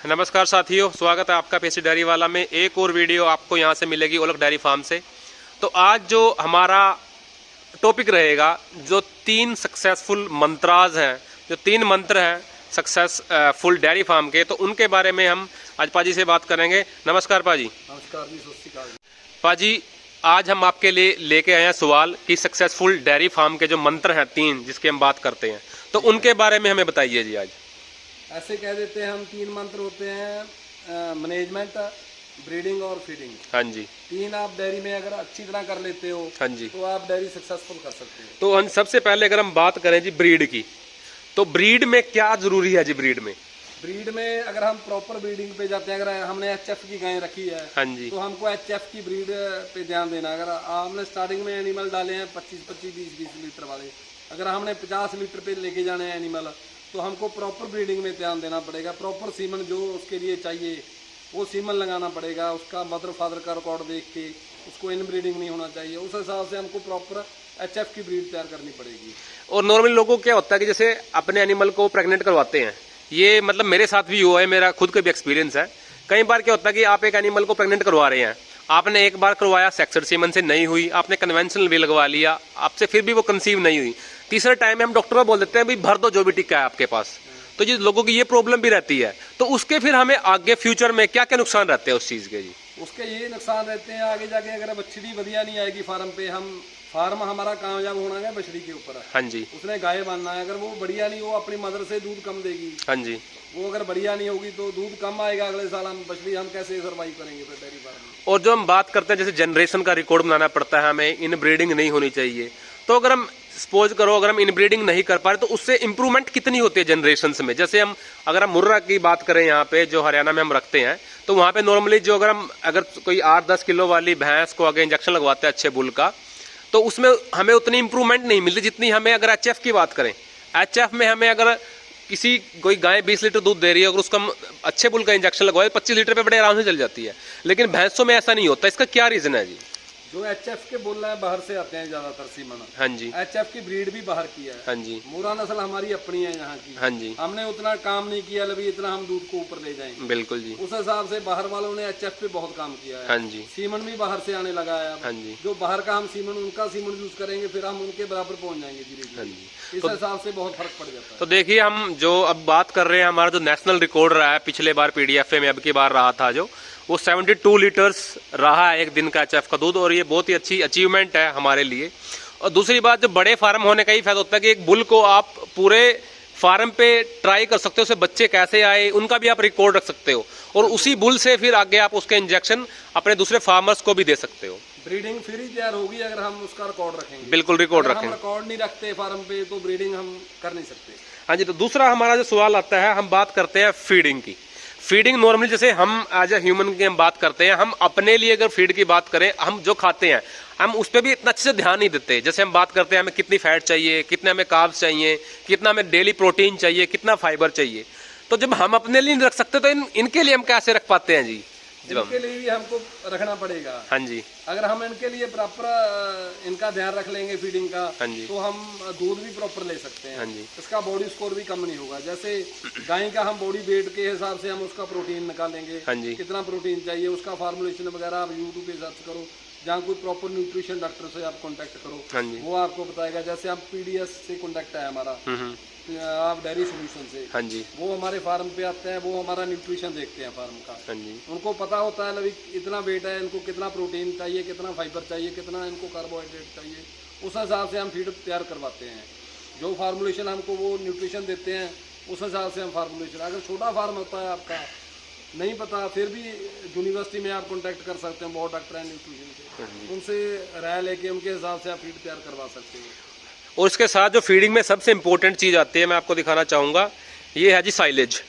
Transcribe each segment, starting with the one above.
नमस्कार साथियों, स्वागत है आपका पीएससी डेयरी वाला में। एक और वीडियो आपको यहाँ से मिलेगी ओलख डेयरी फार्म से। तो आज जो हमारा टॉपिक रहेगा, जो 3 सक्सेसफुल मंत्राज हैं, जो 3 मंत्र हैं सक्सेसफुल डेयरी फार्म के, तो उनके बारे में हम आज पाजी से बात करेंगे। नमस्कार पाजी। नमस्कार जी, सत श्री अकाल। पाजी, आज हम आपके लिए लेके आए हैं सवाल कि सक्सेसफुल डेयरी फार्म के जो मंत्र हैं 3 जिसकी हम बात करते हैं, तो उनके बारे में हमें बताइए जी। आज ऐसे कह देते हैं हम 3 मंत्र होते हैं, मैनेजमेंट, ब्रीडिंग और फीडिंग। हाँ जी। 3 आप डेयरी में अगर अच्छी तरह कर लेते हो, हाँ जी, तो आप डेयरी सक्सेसफुल कर सकते हो। तो हम सबसे पहले अगर हम बात करें जी ब्रीड की, तो ब्रीड में क्या जरूरी है जी? ब्रीड में अगर हम प्रॉपर ब्रीडिंग पे जाते हैं, अगर हमने एचएफ की गाय रखी है, हाँ जी, तो हमको एचएफ की ब्रीड पे ध्यान देना। अगर हमने स्टार्टिंग में एनिमल डाले हैं 25-25, 20-20 लीटर वाले, अगर हमने 50 लीटर पे लेके जाने हैं एनिमल, तो हमको प्रॉपर ब्रीडिंग में ध्यान देना पड़ेगा। प्रॉपर सीमन जो उसके लिए चाहिए वो सीमन लगाना पड़ेगा। उसका मदर फादर का रिकॉर्ड देख के, उसको इन ब्रीडिंग नहीं होना चाहिए। उस हिसाब से हमको प्रॉपर एचएफ की ब्रीड तैयार करनी पड़ेगी। और नॉर्मली लोगों को क्या होता है कि जैसे अपने एनिमल को प्रेग्नेंट करवाते हैं, ये मतलब मेरे साथ भी हुआ है, मेरा खुद का भी एक्सपीरियंस है। कई बार क्या होता है कि आप एक एनिमल को प्रेग्नेंट करवा रहे हैं, आपने एक बार करवाया, सेक्सर सीमन से नहीं हुई, आपने कन्वेंशनल भी लगवा लिया, आपसे फिर भी वो कंसीव नहीं हुई, तीसरे टाइम में हम डॉक्टर को बोल देते हैं भाई भर दो जो भी टिक्का है आपके पास। तो ये लोगों की ये प्रॉब्लम भी रहती है। तो उसके फिर हमें आगे फ्यूचर में क्या क्या नुकसान रहते हैं उस चीज़ के जी? उसके ये नुकसान रहते हैं आगे जाके, अगर बछड़ी बढ़िया नहीं आएगी फार्म पे, फार्म हमारा कामयाब होना है बछड़ी के ऊपर। हाँ जी। उसने गाय बांधना है, अगर वो बढ़िया नहीं, वो अपनी मदर से दूध कम देगी। हाँ जी। वो अगर बढ़िया नहीं होगी तो दूध कम आएगा, अगले साल हम बछड़ी हम कैसे सर्वाइव करेंगे फिर डेयरी फार्म में। और जो हम बात करते हैं जैसे जनरेशन का रिकॉर्ड बनाना पड़ता है हमें, इन ब्रीडिंग नहीं होनी चाहिए। तो अगर हम सपोज करो अगर हम इन ब्रीडिंग नहीं कर पा रहे, तो उससे इंप्रूवमेंट कितनी होती है जनरेशन में? जैसे हम अगर हम मुर्रा की बात करें यहाँ पे जो हरियाणा में हम रखते हैं, तो वहाँ पे नॉर्मली जो अगर कोई 8-10 किलो वाली भैंस को अगर इंजेक्शन लगवाते हैं अच्छे बुल का, तो उसमें हमें उतनी इंप्रूवमेंट नहीं मिलती जितनी हमें अगर एचएफ की बात करें। एचएफ में हमें अगर कोई गाय 20 लीटर दूध दे रही है, अगर उसका अच्छे बुल का इंजेक्शन लगवाए 25 लीटर पे बड़े आराम से चल जाती है। लेकिन भैंसों में ऐसा नहीं होता, इसका क्या रीजन है जी? जो एचएफ के बुल है बाहर से आते हैं ज्यादातर सीमन। हाँ जी। एचएफ की ब्रीड भी बाहर की है। हाँ जी। मुर्रा नस्ल हमारी अपनी है यहाँ की। हाँ जी। हमने उतना काम नहीं किया अभी इतना हम दूध को ऊपर ले जाएं। बिल्कुल जी। उस हिसाब से बाहर वालों ने एचएफ पे बहुत काम किया है। हाँ जी। सीमन भी बाहर से आने लगा है। हाँ जी। जो बाहर का हम सीमन, उनका सीमन यूज करेंगे, फिर हम उनके बराबर पहुंच जाएंगे धीरे धीरे। हाँ जी। इस हिसाब से बहुत फर्क पड़ जाता है। तो देखिए, हम जो अब बात कर रहे हैं, हमारा जो नेशनल रिकॉर्ड रहा है पिछले बार पीडीएफए में, अब की बार रहा था जो, वो 72 लीटर्स रहा है एक दिन का एचएफ का दूध, और ये बहुत ही अच्छी अचीवमेंट है हमारे लिए। और दूसरी बात, जो बड़े फार्म होने का ही फायदा होता है कि एक बुल को आप पूरे फार्म पे ट्राई कर सकते हो, उसे बच्चे कैसे आए उनका भी आप रिकॉर्ड रख सकते हो, और उसी बुल से फिर आगे आप उसके इंजेक्शन अपने दूसरे फार्मर्स को भी दे सकते हो। ब्रीडिंग फिर ही तैयार होगी अगर हम उसका रिकॉर्ड रखेंगे। बिल्कुल रिकॉर्ड रखेंगे। हम रिकॉर्ड नहीं रखते फार्म पे तो ब्रीडिंग हम कर नहीं सकते। हाँ जी। तो दूसरा हमारा जो सवाल आता है, हम बात करते हैं फीडिंग की। फीडिंग नॉर्मली जैसे हम एज ए ह्यूमन की हम बात करते हैं, हम अपने लिए अगर फीड की बात करें, हम जो खाते हैं हम उस पर भी इतना अच्छे से ध्यान नहीं देते। जैसे हम बात करते हैं हमें कितनी फैट चाहिए, कितने हमें कार्ब्स चाहिए, कितना हमें डेली प्रोटीन चाहिए, कितना फाइबर चाहिए। तो जब हम अपने लिए नहीं रख सकते, तो इनके लिए हम कैसे रख पाते हैं जी? इनके लिए भी हमको रखना पड़ेगा। हाँ जी। अगर हम इनके लिए प्रॉपर इनका ध्यान रख लेंगे फीडिंग का, हाँ जी, तो हम दूध भी प्रॉपर ले सकते हैं। हाँ जी। इसका बॉडी स्कोर भी कम नहीं होगा। जैसे गाय का हम बॉडी वेट के हिसाब से हम उसका प्रोटीन निकालेंगे। हाँ जी। कितना प्रोटीन चाहिए, उसका फार्मूलेशन वगैरह आप यूट्यूब पे सर्च करो, जहाँ कोई प्रॉपर न्यूट्रिशन डॉक्टर से आप कांटेक्ट करो। हाँ जी। वो आपको बताएगा। जैसे हम पीडीएस से कांटेक्ट है हमारा, आप डेयरी सोल्यूशन से, हाँ जी, वो हमारे फार्म पे आते हैं, वो हमारा न्यूट्रिशन देखते हैं फार्म का। हाँ जी। उनको पता होता है अभी इतना वेट है, इनको कितना प्रोटीन चाहिए, कितना फाइबर चाहिए, कितना इनको कार्बोहाइड्रेट चाहिए, उस हिसाब से हम फीड तैयार करवाते हैं। जो फार्मूलेशन हमको वो न्यूट्रिशन देते हैं, उस हिसाब से हम फार्मूलेशन। अगर छोटा फार्म होता है आपका नहीं पता, फिर भी यूनिवर्सिटी में आप कांटेक्ट कर सकते हैं, बहुत डॉक्टर हैं न्यूट्रिशन के, उनसे राय लेके उनके हिसाब से आप फीड तैयार करवा सकते हैं। और इसके साथ जो फीडिंग में सबसे इंपॉर्टेंट चीज़ आती है, मैं आपको दिखाना चाहूँगा, ये है जी साइलेज।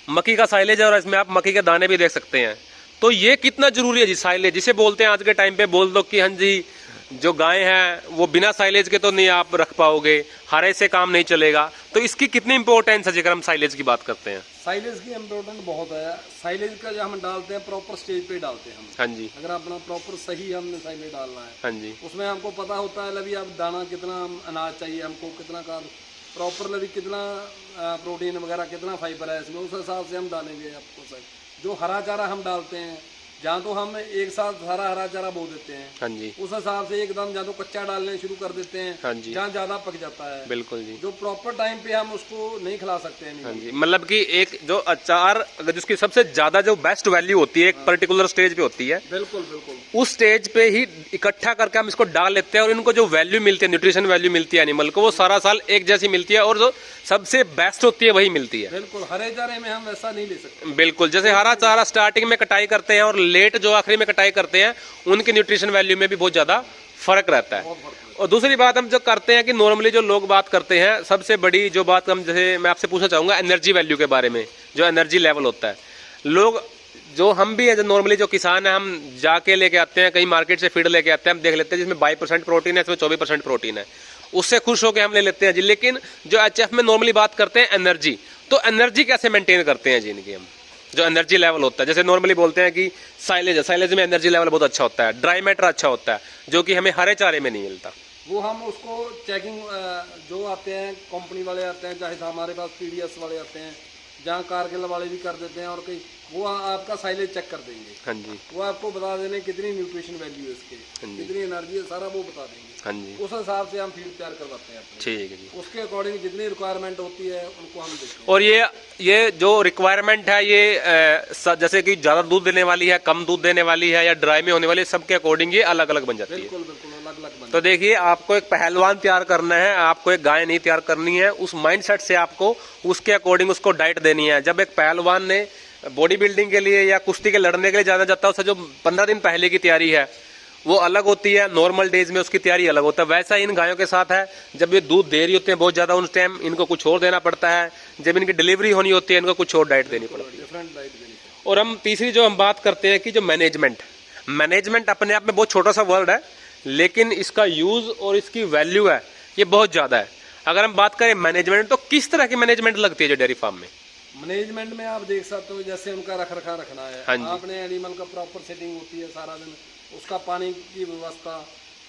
मक्की का साइलेज है, और इसमें आप मक्की के दाने भी देख सकते हैं। तो ये कितना जरूरी है जी साइलेज, जिसे बोलते हैं आज के टाइम पे बोल दो कि हाँ जी जो गाय हैं वो बिना साइलेज के तो नहीं आप रख पाओगे, हरे से काम नहीं चलेगा। तो इसकी कितनी इंपॉर्टेंस है अगर हम साइलेज की बात करते हैं? साइलेज की इम्पोर्टेंट बहुत है। साइलेज का जो हम डालते हैं प्रॉपर स्टेज पे डालते हैं हम। हाँ जी। अगर अपना प्रॉपर सही हमने साइलेज डालना है, हाँ जी, उसमें हमको पता होता है अभी आप दाना कितना अनाज चाहिए हमको, कितना का प्रॉपर भी कितना प्रोटीन वगैरह कितना फाइबर है इसमें, उस हिसाब से हम डालेंगे आपको सर। जो हरा चारा हम डालते हैं, जहाँ तो हम एक साथ सारा हरा चारा बो देते हैं, हाँ जी, उस हिसाब से एकदम जहाँ तो कच्चा डालने शुरू कर देते हैं, हाँ जी, जहाँ ज्यादा पक जाता है, बिल्कुल जी, जो प्रॉपर टाइम पे हम उसको नहीं खिला सकते हैं। हाँ जी। मतलब कि एक जो अचार अगर जिसकी सबसे ज्यादा जो बेस्ट वैल्यू होती है एक पर्टिकुलर स्टेज पे होती है, बिल्कुल बिल्कुल उस स्टेज पे ही इकट्ठा करके हम इसको डाल लेते हैं और इनको जो वैल्यू मिलती है, न्यूट्रिशन वैल्यू मिलती है एनिमल को, वो सारा साल एक जैसी मिलती है और जो सबसे बेस्ट होती है वही मिलती है। बिल्कुल। हरे चारे में हम वैसा नहीं ले सकते। बिल्कुल, जैसे हरा चारा स्टार्टिंग में कटाई करते हैं और लेट जो आखिरी में कटाई करते हैं, उनकी न्यूट्रिशन वैल्यू में भी बहुत ज्यादा फर्क रहता है। बहुत फर्क है। और दूसरी बात हम जो करते हैं कि नॉर्मली जो लोग बात करते हैं, सबसे बड़ी जो बात हम जैसे मैं आपसे पूछना चाहूंगा एनर्जी वैल्यू के बारे में, जो एनर्जी लेवल होता है। लोग जो हम भी है जो नॉर्मली जो किसान है, हम जाके लेके आते हैं कहीं मार्केट से फीड लेके आते हैं, हम देख लेते हैं जिसमें 22% प्रोटीन है, इसमें 24% प्रोटीन है, उससे खुश होकर हम ले लेते हैं जी। लेकिन जो एचएफ में नॉर्मली बात करते हैं एनर्जी, तो एनर्जी कैसे मेंटेन करते हैं जी इनकी हम, जो एनर्जी लेवल होता है। जैसे नॉर्मली बोलते हैं कि साइलेज है, साइलेज में एनर्जी लेवल बहुत अच्छा होता है, ड्राई मैटर अच्छा होता है, जो कि हमें हरे चारे में नहीं मिलता। वो हम उसको चेकिंग जो आते हैं कंपनी वाले आते हैं, चाहे हमारे पास पीडीएस वाले आते हैं, जहाँ कारगिल वाले भी कर देते हैं, और कई वो आपका साइलेज चेक कर देंगे। हाँ जी, वो आपको बता देंगे कितनी न्यूट्रिशन वैल्यू है इसके, हाँ जी, कितनी एनर्जी है, सारा वो बता देंगे। हाँ जी, उस हिसाब से हम फीड तैयार करवाते हैं अपनी। ठीक है जी। उसके अकॉर्डिंग जितनी रिक्वायरमेंट होती है उनको हम देखते हैं। और ये जो रिक्वायरमेंट है ये जैसे कि ज्यादा दूध देने वाली है, कम दूध देने वाली है या ड्राई में होने वाली है, सबके अकॉर्डिंग ये अलग अलग बन जाती है। बिल्कुल बिल्कुल अलग अलग बन। तो देखिए, आपको एक पहलवान तैयार करना है, आपको एक गाय नहीं तैयार करनी है, उस माइंडसेट से आपको उसके अकॉर्डिंग उसको डाइट देनी है। जब एक पहलवान ने बॉडी बिल्डिंग के लिए या कुश्ती के लड़ने के लिए जाना जाता है, उससे जो 15 दिन पहले की तैयारी है वो अलग होती है, नॉर्मल डेज में उसकी तैयारी अलग होता है। वैसा ही इन गायों के साथ है, जब ये दूध दे रही होती है बहुत ज्यादा, उस टाइम इनको कुछ और देना पड़ता है, जब इनकी डिलीवरी होनी होती है इनको कुछ और डाइट देनी पड़ती है। डिफरेंट डाइट देनी पड़ती और हम तीसरी जो हम बात करते हैं कि जो मैनेजमेंट अपने आप में बहुत छोटा सा वर्ड है, लेकिन इसका यूज और इसकी वैल्यू है ये बहुत ज्यादा है। अगर हम बात करें मैनेजमेंट, तो किस तरह की मैनेजमेंट लगती है जो डेयरी फार्म में? मैनेजमेंट में आप देख सकते हो, जैसे उनका रख रखाव रखना है, हाँ जी। आपने एनिमल का प्रॉपर सेटिंग होती है सारा दिन, उसका पानी की व्यवस्था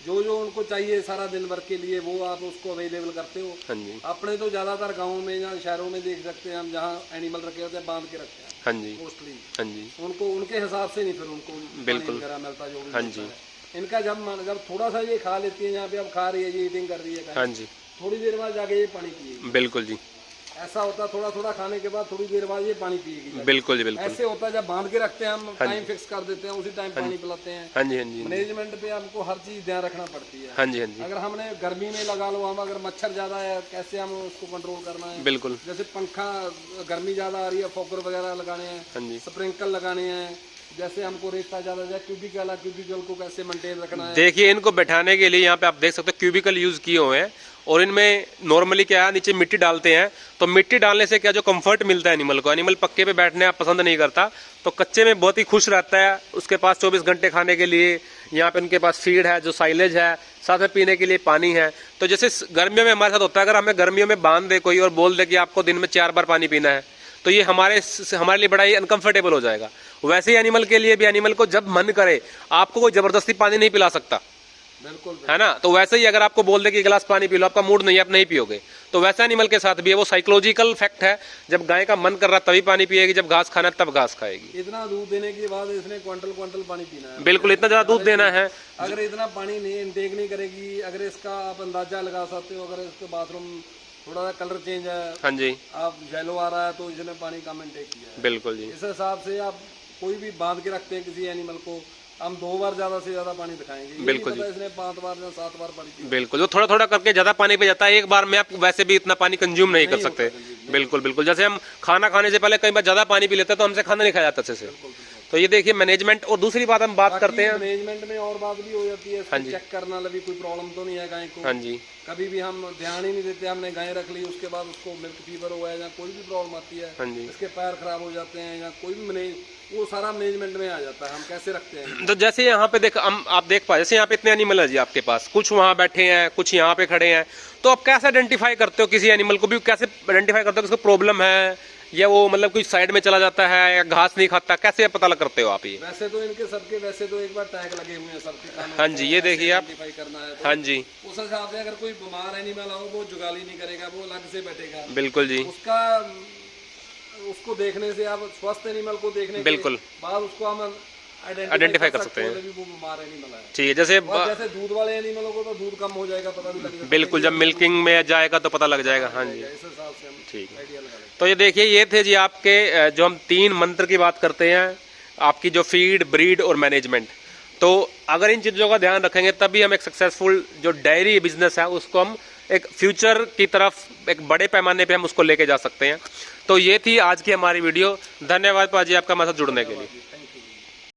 जो जो उनको चाहिए सारा दिन भर के लिए वो आप उसको अवेलेबल करते हो। हाँ जी, अपने तो ज्यादातर गाँव में या शहरों में देख सकते हैं हम, जहाँ एनिमल रखे होते हैं बांध के रखते हैं हाँ जी, मोस्टली, हाँ जी, उनको उनके हिसाब से नहीं फिर उनको बिल्कुल। पानी वगैरह मिलता जो भी हाँ मिलता जी। है। इनका जब थोड़ा सा ये खा लेती है, यहाँ पे अब खा रही है, ये ईटिंग कर रही है, हाँ जी, थोड़ी देर बाद जाके ये पानी पिएगी। बिल्कुल जी, ऐसा होता है, थोड़ा थोड़ा खाने के बाद थोड़ी देर बाद ये पानी पिएगी जाके। बिल्कुल जी, बिल्कुल। ऐसे होता है, जब बांध के रखते हैं हम, हाँ टाइम फिक्स कर देते हैं, उसी टाइम पानी पिलाते हैं। हाँ जी, हाँ जी, मैनेजमेंट पे हमको हर चीज ध्यान रखना पड़ती है। हाँ जी, हाँ जी, अगर हमने गर्मी में लगा लो, हम अगर मच्छर ज्यादा है कैसे हम उसको कंट्रोल करना है। बिल्कुल। जैसे पंखा, गर्मी ज्यादा आ रही है, फॉगर वगैरह लगाने हैं, हाँ जी। स्प्रिंकल लगाने हैं। जैसे हमको रेता ज्यादा जाए, क्यूबिकल को कैसे मेंटेन रखना है। देखिए, इनको बैठाने के लिए यहाँ पे आप देख सकते हो क्यूबिकल यूज किए हुए हैं, और इनमें नॉर्मली क्या है, नीचे मिट्टी डालते हैं, तो मिट्टी डालने से क्या जो कंफर्ट मिलता है एनिमल को, एनिमल पक्के पे बैठने पसंद नहीं करता, तो कच्चे में बहुत ही खुश रहता है। उसके पास 24 घंटे खाने के लिए यहाँ पे उनके पास फीड है, जो साइलेज है, साथ में पीने के लिए पानी है। तो जैसे गर्मियों में हमारे साथ होता है, अगर हमें गर्मियों में बांध दे कोई और बोल दे कि आपको दिन में 4 बार पानी पीना है, तो ये हमारे लिए बड़ा ही अनकंफर्टेबल हो जाएगा। वैसे ही एनिमल के लिए भी, एनिमल को जब मन करे, आपको कोई जबरदस्ती पानी नहीं पिला सकता, बिल्कुल है ना। तो वैसे ही अगर आपको बोल दे कि गिलास पानी पी लो, आपका मूड नहीं है, आप नहीं पियोगे, तो वैसा एनिमल के साथ भी है। वो साइकोलॉजिकल फैक्ट है, जब गाय का मन कर रहा तभी पानी पिएगी, जब घास खाना तब घास खाएगी। इतना दूध देने के बाद इसने क्वांटल पानी पीना है। बिल्कुल, इतना ज्यादा दूध देना है। अगर इतना पानी नहीं इनटेक नहीं करेगी, अगर इसका आप अंदाजा लगा सकते हो, अगर इसके बाथरूम थोड़ा सा कलर चेंज है, हाँ जी, आप येलो आ रहा है, तो इसने पानी कम इनटेक किया है। बिल्कुल जी, इस हिसाब से आप कोई भी बांध के रखते हैं किसी एनिमल को, हम 2 बार ज्यादा से ज्यादा पानी दिखाएंगे। बिल्कुल जी, इसने 5 बार या 7 बार पानी पिया। बिल्कुल। जो थोड़ा थोड़ा करके ज्यादा पानी पे जाता है, एक बार में आप वैसे भी इतना पानी कंज्यूम नहीं कर सकते। बिल्कुल बिल्कुल। जैसे हम खाना खाने से पहले कई बार ज्यादा पानी पी लेते हैं, तो हमसे खाना नहीं खाया जाता अच्छे से। तो ये देखिए मैनेजमेंट। और दूसरी बात हम बात करते हैं, मैनेजमेंट में और बात भी हो जाती है, हाँ जी, चेक करना भी कोई प्रॉब्लम तो नहीं है गाय को। हाँ जी, कभी भी हम ध्यान ही नहीं देते, हमने गाय रख ली, उसके बाद उसको मिल्क फीवर हुआ है या कोई भी प्रॉब्लम आती है, हाँ जी। इसके पैर खराब हो जाते हैं या कोई भी वो सारा मैनेजमेंट में आ जाता है, हम कैसे रखते हैं। तो जैसे यहाँ पे आप देख पाए, जैसे यहाँ पे इतने एनिमल है जी आपके पास, कुछ वहाँ बैठे हैं, कुछ यहाँ पे खड़े हैं, तो आप कैसे आइडेंटिफाई करते हो किसी एनिमल को भी, कैसे आइडेंटिफाई करते हो कि उसको प्रॉब्लम है या वो मतलब कोई साइड में चला जाता है या घास नहीं खाता, कैसे पता करते हो आप ये? वैसे तो इनके सबके वैसे तो एक बार टैग लगे हुए हैं सबके कानों हाँ को, जी, ये देखिए आप। आइडेंटिफाई करना है तो हाँ जी, उस हिसाब से अगर कोई बीमार एनिमल हो वो जुगाली नहीं करेगा, वो अलग से बैठेगा। बिल्कुल जी, उसको देखने से आप स्वस्थ एनिमल को देखने बिल्कुल। के बाद उसको हम आइडेंटिफाई कर सकते हैं। कि वो बीमार एनिमल है। ठीक है, जैसे और जैसे दूध वाले एनिमलों को तो दूध कम हो जाएगा, पता भी लगेगा। बिल्कुल, जब मिल्किंग में जाएगा तो पता लग जाएगा। हाँ जी, इस हिसाब से हम ठीक है। आइडिया लगा लेंगे। तो ये देखिए, ये थे जी आपके जो हम 3 मंत्र की बात करते हैं, आपकी जो फीड, ब्रीड और मैनेजमेंट। तो अगर इन चीज़ों का ध्यान रखेंगे तभी हम एक सक्सेसफुल जो डेयरी बिजनेस है उसको हम एक फ्यूचर की तरफ एक बड़े पैमाने पे हम उसको लेके जा सकते हैं। तो ये थी आज की हमारी वीडियो। धन्यवाद पाजी आपका हमारे साथ जुड़ने के लिए।